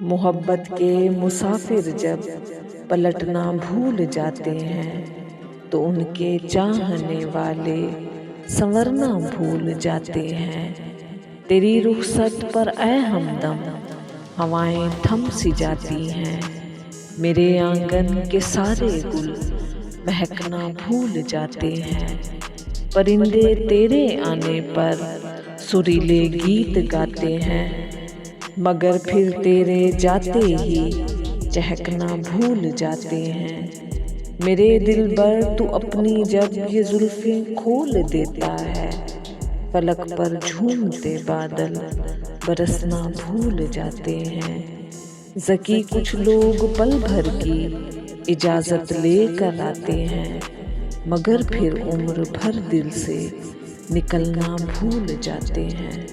मोहब्बत के मुसाफिर जब पलटना भूल जाते हैं तो उनके चाहने वाले संवरना भूल जाते हैं। तेरी रुखसत पर ऐ हमदम हवाएं थम सी जाती हैं। मेरे आंगन के सारे गुल महकना भूल जाते हैं। परिंदे तेरे आने पर सुरीले गीत गाते हैं, मगर फिर तेरे जाते ही चहकना भूल जाते हैं। मेरे दिलबर तू अपनी जब ये जुल्फें खोल देता है, फलक पर झूमते बादल बरसना भूल जाते हैं। ज़की कुछ लोग पल भर की इजाज़त लेकर आते हैं, मगर फिर उम्र भर दिल से निकलना भूल जाते हैं।